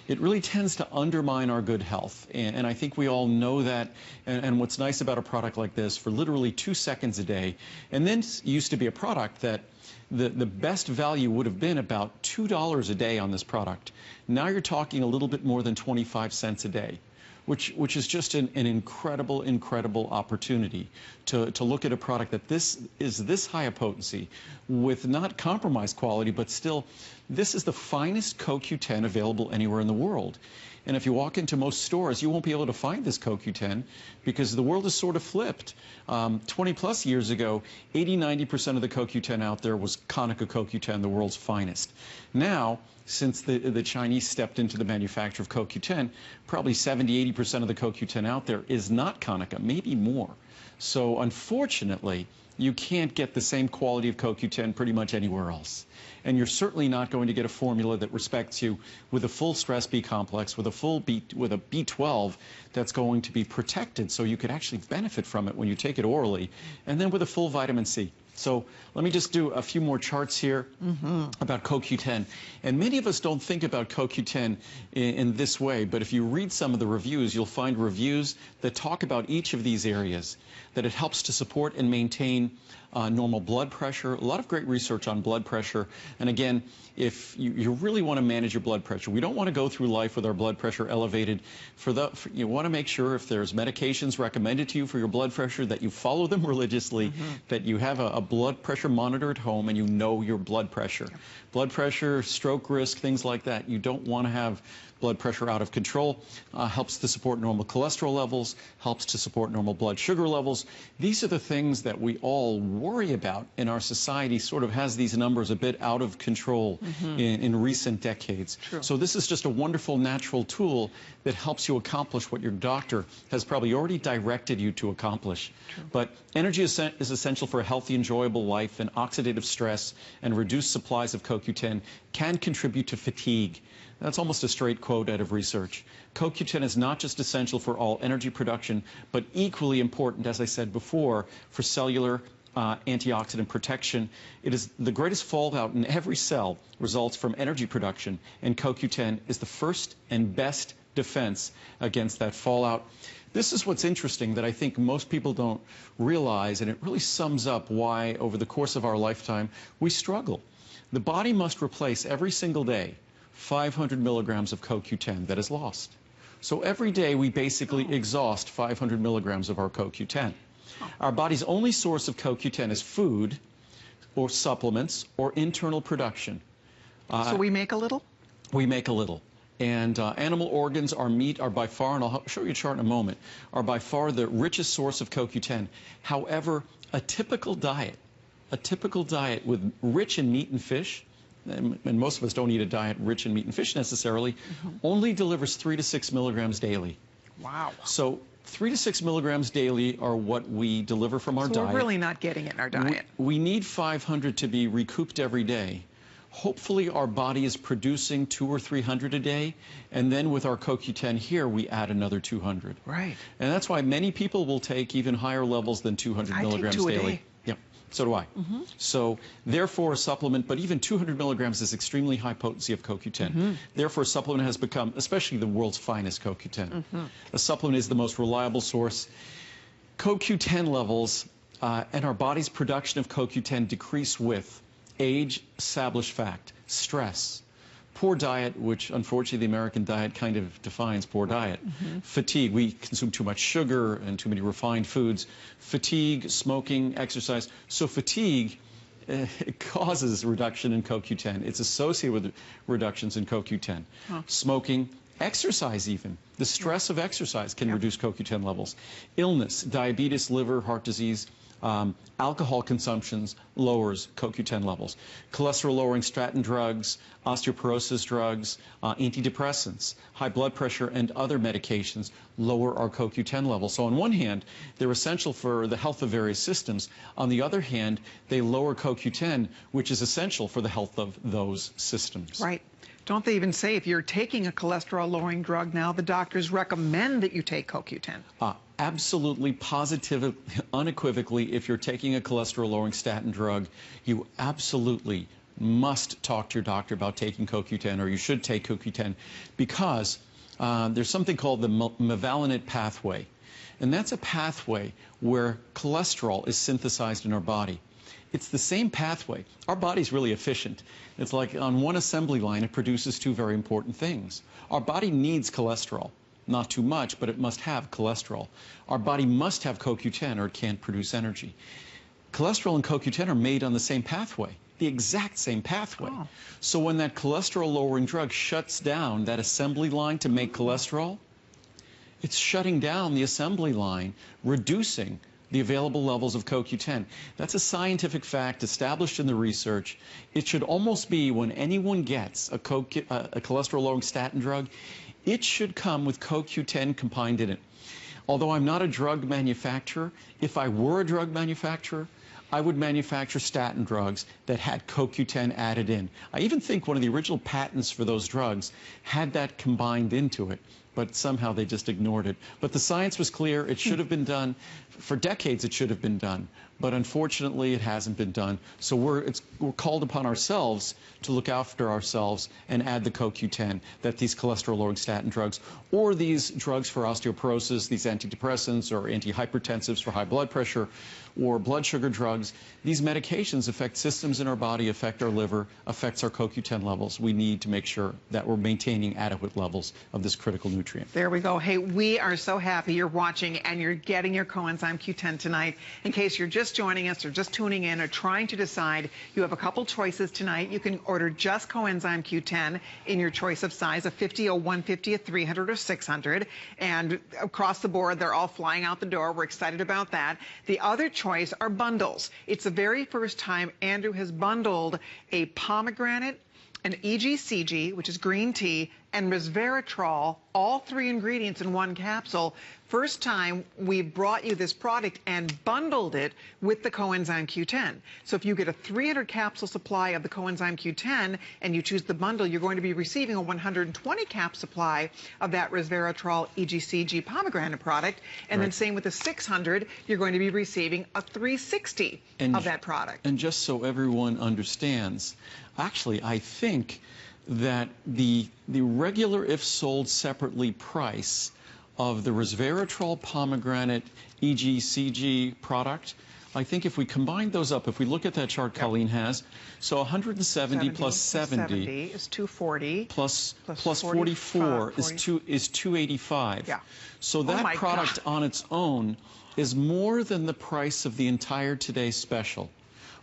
it really tends to undermine our good health, and I think we all know that. And what's nice about a product like this, for literally 2 seconds a day, and then used to be a product that the best value would have been about $2 a day on this product. Now you're talking a little bit more than 25 cents a day, which is just an incredible, incredible opportunity to look at a product that this is this high a potency with not compromised quality, but still, this is the finest CoQ10 available anywhere in the world. And if you walk into most stores, you won't be able to find this CoQ10 because the world is sort of flipped. 20 plus years ago, 80–90% of the CoQ10 out there was Konica CoQ10, the world's finest. Now, since the Chinese stepped into the manufacture of CoQ10, probably 70–80% of the CoQ10 out there is not Konica, maybe more. So unfortunately, you can't get the same quality of CoQ10 pretty much anywhere else. And you're certainly not going to get a formula that respects you with a full stress B complex, with a full with a B12 that's going to be protected so you could actually benefit from it when you take it orally, and then with a full vitamin C. So let me just do a few more charts here about CoQ10. And many of us don't think about CoQ10 in this way, but if you read some of the reviews, you'll find reviews that talk about each of these areas, that it helps to support and maintain normal blood pressure. A lot of great research on blood pressure. And again, if you really want to manage your blood pressure, we don't want to go through life with our blood pressure elevated. You want to make sure if there's medications recommended to you for your blood pressure that you follow them religiously, that you have a blood pressure monitor at home and you know your blood pressure. Blood pressure, stroke risk, things like that. You don't want to have blood pressure out of control. Helps to support normal cholesterol levels, helps to support normal blood sugar levels. These are the things that we all worry about, and our society sort of has these numbers a bit out of control in recent decades. True. So this is just a wonderful natural tool that helps you accomplish what your doctor has probably already directed you to accomplish. True. But energy is essential for a healthy, enjoyable life, and oxidative stress and reduced supplies of CoQ10 can contribute to fatigue. That's almost a straight quote out of research. CoQ10 is not just essential for all energy production, but equally important, as I said before, for cellular antioxidant protection. It is the greatest fallout in every cell results from energy production, and CoQ10 is the first and best defense against that fallout. This is what's interesting that I think most people don't realize, and it really sums up why, over the course of our lifetime, we struggle. The body must replace every single day 500 milligrams of CoQ10 that is lost. So every day we basically exhaust 500 milligrams of our CoQ10. Our body's only source of CoQ10 is food or supplements or internal production. So we make a little? We make a little. And animal organs, our meat, are by far, and I'll show you a chart in a moment, are by far the richest source of CoQ10. However, a typical diet with rich in meat and fish, and most of us don't eat a diet rich in meat and fish necessarily, only delivers 3 to 6 milligrams daily. Wow. So 3 to 6 milligrams daily are what we deliver from our diet. So we're really not getting it in our diet. We need 500 to be recouped every day. Hopefully our body is producing 200 or 300 a day, and then with our CoQ10 here, we add another 200. Right. And that's why many people will take even higher levels than 200 milligrams I take 2 a daily. day. Yep, so do I. So therefore a supplement, but even 200 milligrams is extremely high potency of CoQ10. Therefore a supplement has become, especially the world's finest CoQ10. A supplement is the most reliable source. CoQ10 levels and our body's production of CoQ10 decrease with age, established fact, stress, poor diet, which unfortunately the American diet kind of defines poor diet, fatigue, we consume too much sugar and too many refined foods, fatigue, smoking, exercise. So fatigue it causes reduction in CoQ10. It's associated with reductions in CoQ10. Smoking, exercise even. The stress of exercise can reduce CoQ10 levels. Illness, diabetes, liver, heart disease, alcohol consumptions lowers CoQ10 levels. Cholesterol-lowering statin drugs, osteoporosis drugs, antidepressants, high blood pressure, and other medications lower our CoQ10 levels. So on one hand, they're essential for the health of various systems. On the other hand, they lower CoQ10, which is essential for the health of those systems. Right. Don't they even say if you're taking a cholesterol-lowering drug now, the doctors recommend that you take CoQ10? Absolutely, positively, unequivocally, if you're taking a cholesterol-lowering statin drug, you absolutely must talk to your doctor about taking CoQ10, or you should take CoQ10, because there's something called the mevalonate pathway. And that's a pathway where cholesterol is synthesized in our body. It's the same pathway. Our body's really efficient. It's like on one assembly line, it produces 2 very important things. Our body needs cholesterol. Not too much, but it must have cholesterol. Our body must have CoQ10 or it can't produce energy. Cholesterol and CoQ10 are made on the same pathway, the exact same pathway. So when that cholesterol-lowering drug shuts down that assembly line to make cholesterol, it's shutting down the assembly line, reducing the available levels of CoQ10. That's a scientific fact established in the research. It should almost be when anyone gets a cholesterol-lowering statin drug, it should come with CoQ10 combined in it. Although I'm not a drug manufacturer, if I were a drug manufacturer, I would manufacture statin drugs that had CoQ10 added in. I even think one of the original patents for those drugs had that combined into it, but somehow they just ignored it. But the science was clear. It should have been done. For decades it should have been done, but unfortunately it hasn't been done. So we're called upon ourselves to look after ourselves and add the CoQ10 that these cholesterol-lowering statin drugs or these drugs for osteoporosis, these antidepressants or antihypertensives for high blood pressure or blood sugar drugs, these medications affect systems in our body, affect our liver, affects our CoQ10 levels. We need to make sure that we're maintaining adequate levels of this critical nutrient. There we go. Hey, we are so happy you're watching and you're getting your CoEnzyme Q10 tonight. In case you're just joining us or just tuning in or trying to decide, you have a couple choices tonight. You can order just CoEnzyme Q10 in your choice of size, a 50, a 150, a 300, or 600. And across the board, they're all flying out the door. We're excited about that. The other choice are bundles. It's the very first time Andrew has bundled a pomegranate, an EGCG, which is green tea, and resveratrol, all 3 ingredients in one capsule. First time we've brought you this product and bundled it with the CoEnzyme Q10. So if you get a 300 capsule supply of the CoEnzyme Q10 and you choose the bundle, you're going to be receiving a 120 cap supply of that resveratrol EGCG pomegranate product. And then same with the 600, you're going to be receiving a 360 of that product. And just so everyone understands, actually, I think that the regular, if sold separately, price of the resveratrol pomegranate EGCG product I think if we combine those up, if we look at that chart Colleen has, so 170 plus 70 is 240. Plus 44 is 285. Yeah. So that product on its own is more than the price of the entire Today Special.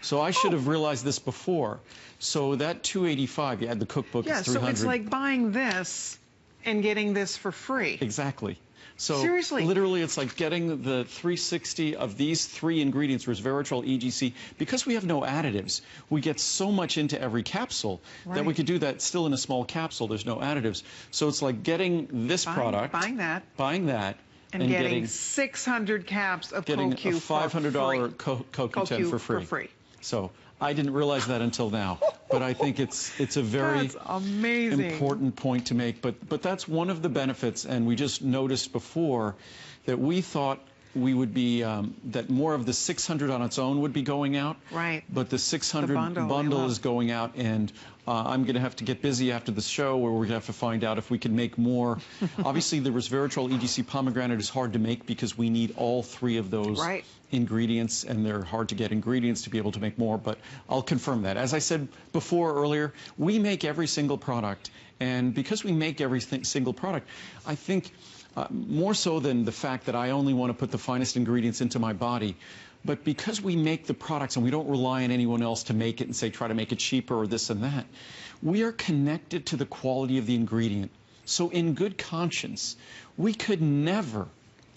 So I should have realized this before. So that 285, you add the cookbook, is 300. So it's like buying this and getting this for free. Exactly. So seriously, literally, it's like getting the 360 of these 3 ingredients, resveratrol, EGC. Because we have no additives, we get so much into every capsule that we could do that still in a small capsule. There's no additives. So it's like getting this product, buying that, and getting 600 caps of getting a CoQ $500 CoQ10 for free. So I didn't realize that until now, but I think it's a very important point to make. But that's one of the benefits, and we just noticed before that we thought we would be that more of the 600 on its own would be going out. Right. But the 600 bundle is going out, and I'm going to have to get busy after the show, where we're going to have to find out if we can make more. Obviously, the resveratrol EGC pomegranate is hard to make because we need all 3 of those ingredients, and they're hard to get ingredients to be able to make more. But I'll confirm that. As I said before earlier, we make every single product, and because we make every single product, I think more so than the fact that I only want to put the finest ingredients into my body, but because we make the products and we don't rely on anyone else to make it and say try to make it cheaper or this and that, we are connected to the quality of the ingredient. So in good conscience, we could never,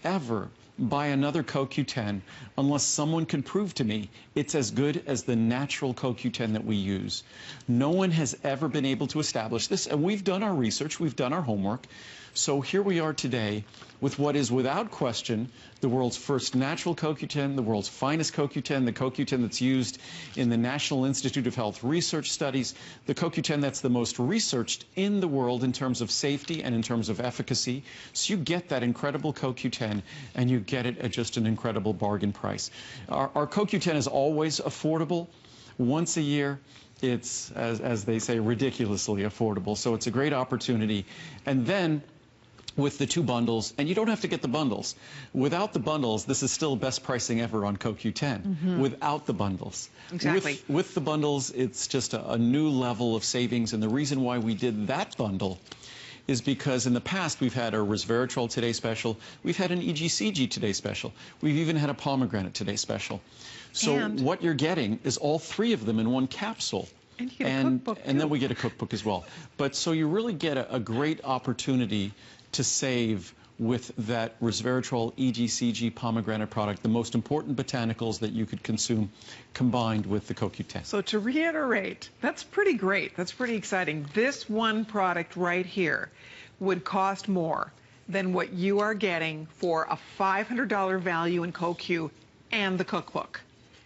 ever buy another CoQ10 unless someone can prove to me it's as good as the natural CoQ10 that we use. No one has ever been able to establish this, and we've done our research, we've done our homework. So here we are today with what is without question the world's first natural CoQ10, the world's finest CoQ10, the CoQ10 that's used in the National Institute of Health research studies, the CoQ10 that's the most researched in the world in terms of safety and in terms of efficacy. So you get that incredible CoQ10, and you get it at just an incredible bargain price. Our CoQ10 is always affordable. Once a year, it's, as they say, ridiculously affordable. So it's a great opportunity. And then with the 2 bundles, and you don't have to get the bundles. Without the bundles, this is still best pricing ever on CoQ10. Without the bundles. Exactly. With the bundles, it's just a new level of savings, and the reason why we did that bundle is because in the past we've had a resveratrol Today Special, we've had an EGCG Today Special, we've even had a pomegranate Today Special. So what you're getting is all 3 of them in one capsule. And you get a cookbook, and then we get a cookbook as well. But so you really get a great opportunity to save with that resveratrol EGCG pomegranate product, the most important botanicals that you could consume combined with the CoQ10. So to reiterate, that's pretty great. That's pretty exciting. This one product right here would cost more than what you are getting for a $500 value in CoQ and the cookbook.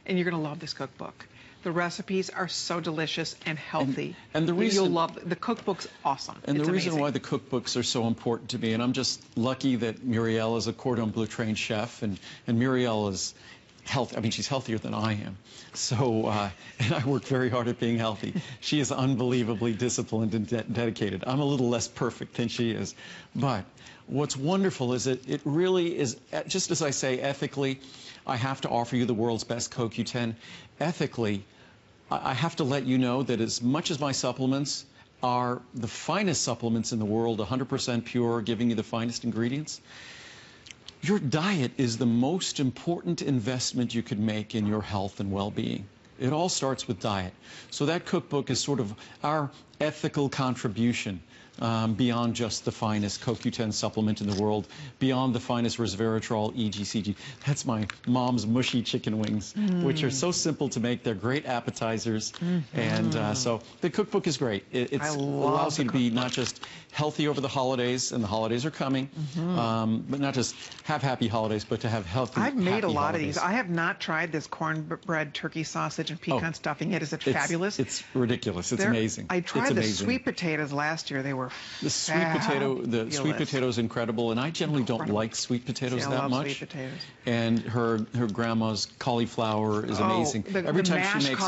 And you're going to love this cookbook. The recipes are so delicious and healthy. And the reason you'll love the cookbook's awesome. And the reason why the cookbooks are so important to me, and I'm just lucky that Muriel is a cordon bleu trained chef, and Muriel is healthy. I mean, she's healthier than I am. So, and I work very hard at being healthy. She is unbelievably disciplined and dedicated. I'm a little less perfect than she is. But what's wonderful is that it really is, just as I say, ethically, I have to offer you the world's best CoQ10. Ethically, I have to let you know that as much as my supplements are the finest supplements in the world, 100% pure, giving you the finest ingredients, your diet is the most important investment you could make in your health and well-being. It all starts with diet. So that cookbook is sort of our ethical contribution beyond just the finest CoQ10 supplement in the world, beyond the finest resveratrol EGCG. That's my mom's mushy chicken wings, which are so simple to make. They're great appetizers. And so the cookbook is great. It allows you to be not just healthy over the holidays, and the holidays are coming, but not just have happy holidays, but to have healthy, I've made a lot holidays. of these. I have not tried this cornbread turkey sausage and pecan stuffing yet. Is it fabulous? It's ridiculous. It's amazing. I tried the sweet potatoes last year. They were the sweet potato is incredible, and I generally don't like sweet potatoes that much. Sweet potatoes. And her grandma's cauliflower is amazing. Every time she makes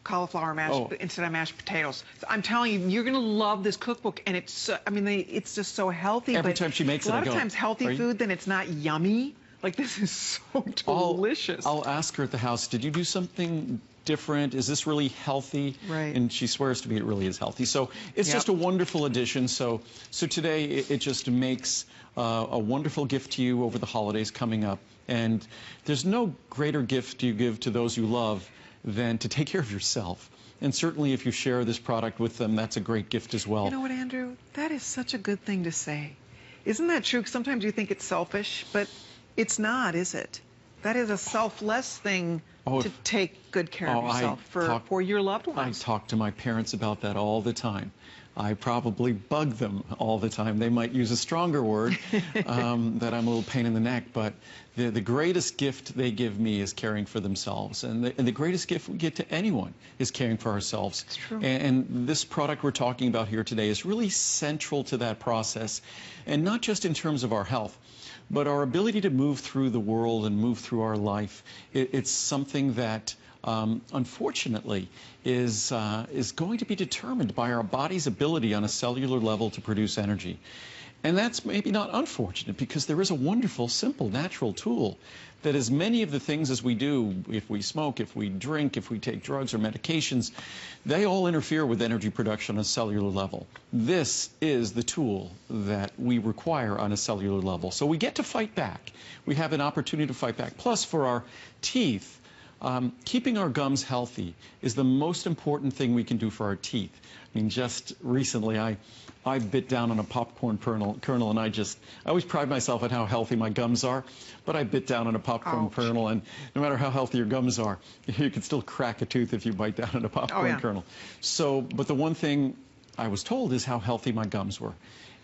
cauliflower mash instead of mashed potatoes. I'm telling you, you're going to love this cookbook, and it's I mean, it's just so healthy. Every time she makes it, a lot of times healthy food, then it's not yummy Like, this is so delicious. I'll ask her at the house, did you do something different? Is this really healthy? Right. And she swears to me it really is healthy. So it's just a wonderful addition. So today it just makes a wonderful gift to you over the holidays coming up. And there's no greater gift you give to those you love than to take care of yourself. And certainly if you share this product with them, that's a great gift as well. You know what, Andrew? That is such a good thing to say. Isn't that true? Sometimes you think it's selfish, but it's not, is it? That is a selfless thing to take good care of yourself for your loved ones. I talk to my parents about that all the time. I probably bug them all the time. They might use a stronger word, that I'm a little pain in the neck, but the greatest gift they give me is caring for themselves. And the greatest gift we get to anyone is caring for ourselves. It's true. And this product we're talking about here today is really central to that process. And not just in terms of our health, but our ability to move through the world and move through our life. It's something that unfortunately is going to be determined by our body's ability on a cellular level to produce energy. And that's maybe not unfortunate, because there is a wonderful, simple, natural tool that as many of the things as we do, if we smoke, if we drink, if we take drugs or medications, they all interfere with energy production on a cellular level. This is the tool that we require on a cellular level. So we get to fight back. We have an opportunity to fight back. Plus, for our teeth, keeping our gums healthy is the most important thing we can do for our teeth. I mean, just recently I bit down on a popcorn kernel, and I always pride myself on how healthy my gums are, but I bit down on a popcorn kernel, and no matter how healthy your gums are, you can still crack a tooth if you bite down on a popcorn kernel. So, but the one thing I was told is how healthy my gums were.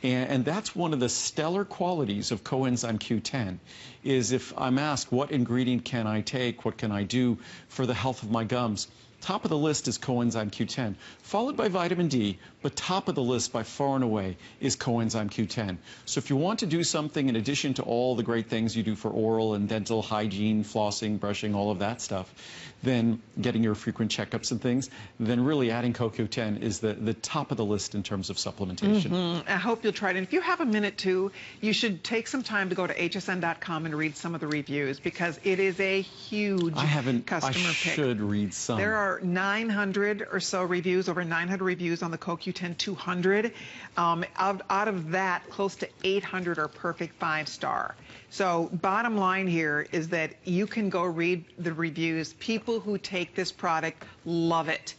And that's one of the stellar qualities of CoEnzyme Q10, is if I'm asked what ingredient can I take, what can I do for the health of my gums, top of the list is CoEnzyme Q10, followed by vitamin D, but top of the list by far and away is CoEnzyme Q10. So if you want to do something in addition to all the great things you do for oral and dental hygiene, flossing, brushing, all of that stuff, then getting your frequent checkups and things, then really adding CoQ10 is the top of the list in terms of supplementation. I hope you'll try it. And if you have a minute too, you should take some time to go to hsn.com and read some of the reviews, because it is a huge customer pick. I should read some. There are 900 or so reviews, over 900 reviews on the CoQ10 200. Out of that, close to 800 are perfect 5-star. So bottom line here is that you can go read the reviews. People who take this product love it.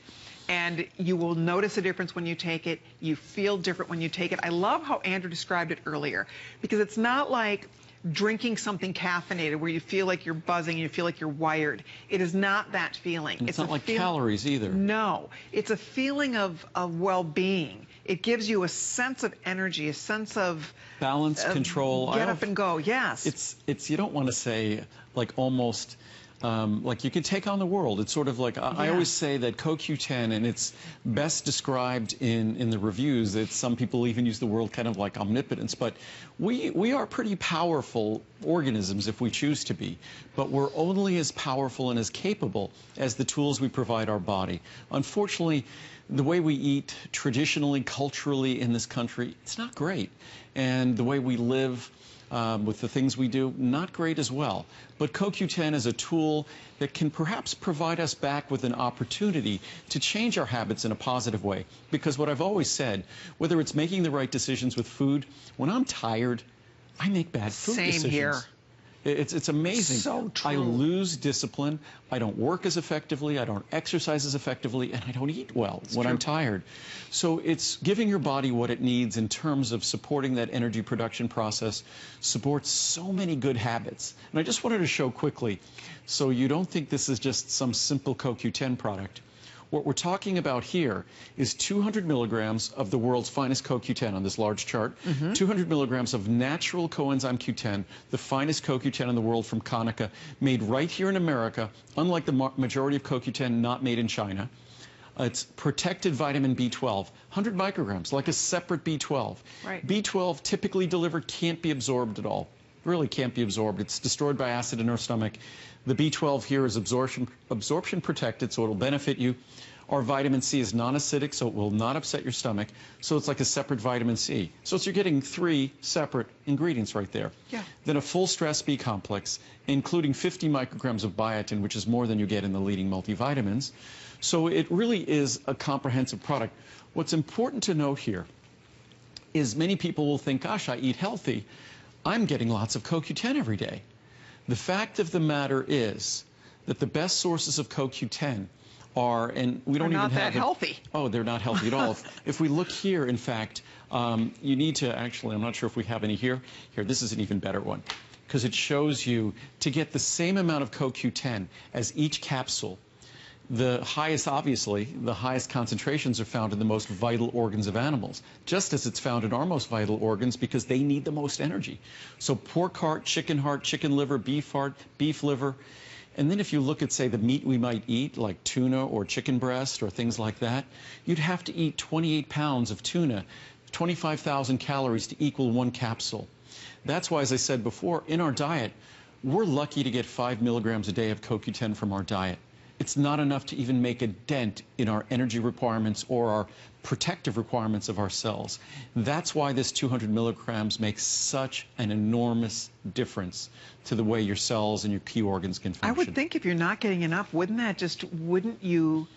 And you will notice a difference when you take it. You feel different when you take it. I love how Andrew described it earlier, because it's not like drinking something caffeinated where you feel like you're buzzing, you feel like you're wired. It is not that feeling. It's not like calories either. No, it's a feeling of well-being. It gives you a sense of energy, a sense of balance, control. Get up and go. Yes. It's you don't want to say like almost like you can take on the world. It's sort of like, I always say that CoQ10, and it's best described in the reviews, that some people even use the word kind of like omnipotence, but we are pretty powerful organisms if we choose to be, but we're only as powerful and as capable as the tools we provide our body. Unfortunately, the way we eat traditionally, culturally in this country, it's not great. And the way we live with the things we do, not great as well. But CoQ10 is a tool that can perhaps provide us back with an opportunity to change our habits in a positive way. Because what I've always said, whether it's making the right decisions with food, when I'm tired, I make bad food decisions. Same here. It's amazing. So true. I lose discipline. I don't work as effectively. I don't exercise as effectively. And I don't eat well when I'm tired. So it's giving your body what it needs in terms of supporting that energy production process, supports so many good habits. And I just wanted to show quickly, so you don't think this is just some simple CoQ10 product. What we're talking about here is 200 milligrams of the world's finest CoQ10 on this large chart, 200 milligrams of natural coenzyme Q10, the finest CoQ10 in the world from Konica, made right here in America, unlike the majority of CoQ10 not made in China. It's protected vitamin B12, 100 micrograms, like a separate B12. Right. B12 typically delivered can't be absorbed at all. Really can't be absorbed. It's destroyed by acid in our stomach. The B12 here is absorption protected, so it'll benefit you. Our vitamin C is non-acidic, so it will not upset your stomach. So it's like a separate vitamin C. So you're getting 3 separate ingredients right there. Yeah. Then a full stress B complex, including 50 micrograms of biotin, which is more than you get in the leading multivitamins. So it really is a comprehensive product. What's important to note here is many people will think, gosh, I eat healthy. I'm getting lots of CoQ10 every day. The fact of the matter is that the best sources of CoQ10 are, and we don't even have... not that healthy. Oh, they're not healthy at all. If we look here, in fact, you need to actually, I'm not sure if we have any here. Here, this is an even better one, because it shows you to get the same amount of CoQ10 as each capsule. The highest, obviously, the highest concentrations are found in the most vital organs of animals, just as it's found in our most vital organs because they need the most energy. So pork heart, chicken liver, beef liver. And then if you look at, say, the meat we might eat, like tuna or chicken breast or things like that, you'd have to eat 28 pounds of tuna, 25,000 calories to equal 1 capsule. That's why, as I said before, in our diet, we're lucky to get 5 milligrams a day of CoQ10 from our diet. It's not enough to even make a dent in our energy requirements or our protective requirements of our cells. That's why this 200 milligrams makes such an enormous difference to the way your cells and your key organs can function. I would think if you're not getting enough, wouldn't you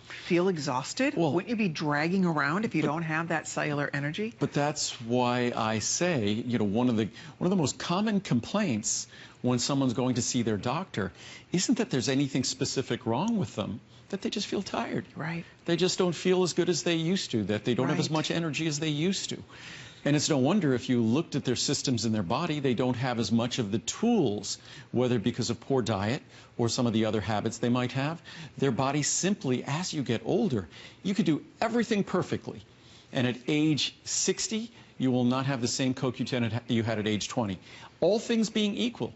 feel exhausted? Well, wouldn't you be dragging around if you don't have that cellular energy? But that's why I say, you know, one of the most common complaints when someone's going to see their doctor isn't that there's anything specific wrong with them, that they just feel tired. Right. They just don't feel as good as they used to, that they don't have as much energy as they used to. And it's no wonder if you looked at their systems in their body, they don't have as much of the tools, whether because of poor diet or some of the other habits they might have. Their body simply, as you get older, you could do everything perfectly. And at age 60, you will not have the same CoQ10 you had at age 20. All things being equal,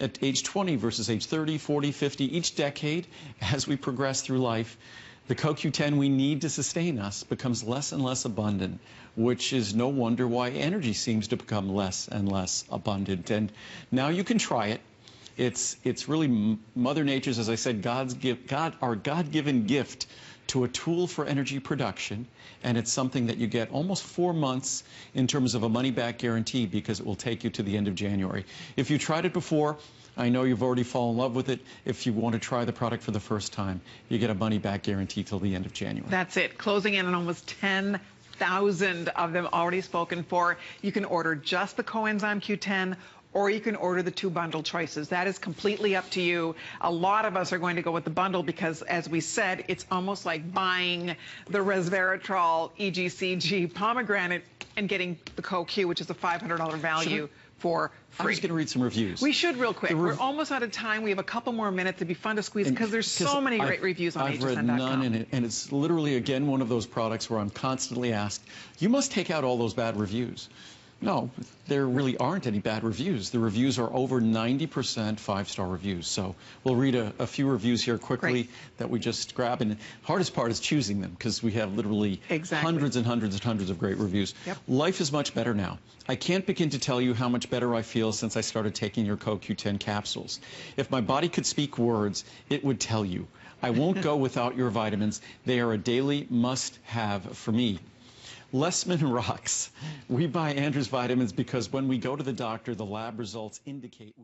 at age 20 versus age 30, 40, 50, each decade, as we progress through life, the CoQ10 we need to sustain us becomes less and less abundant, which is no wonder why energy seems to become less and less abundant. And now you can try it. It's really Mother Nature's, as I said, our God-given gift to a tool for energy production, and it's something that you get almost 4 months in terms of a money-back guarantee because it will take you to the end of January. If you tried it before, I know you've already fallen in love with it. If you want to try the product for the first time, you get a money-back guarantee till the end of January. That's it. Closing in on almost 10,000 of them already spoken for. You can order just the CoEnzyme Q10, or you can order the 2 bundle choices. That is completely up to you. A lot of us are going to go with the bundle because, as we said, it's almost like buying the resveratrol EGCG pomegranate and getting the CoQ, which is a $500 value for free. I'm just going to read some reviews. We should real quick. We're almost out of time. We have a couple more minutes. It'd be fun to squeeze because there's so many great reviews on HSN.com. I've read none in it, and it's literally, again, one of those products where I'm constantly asked, you must take out all those bad reviews. No, there really aren't any bad reviews. The reviews are over 90% 5-star reviews. So we'll read a few reviews here quickly that we just grab. And the hardest part is choosing them because we have literally hundreds and hundreds and hundreds of great reviews. Yep. Life is much better now. I can't begin to tell you how much better I feel since I started taking your CoQ10 capsules. If my body could speak words, it would tell you. I won't go without your vitamins. They are a daily must-have for me. Lessman rocks. We buy Andrew's vitamins because when we go to the doctor, the lab results indicate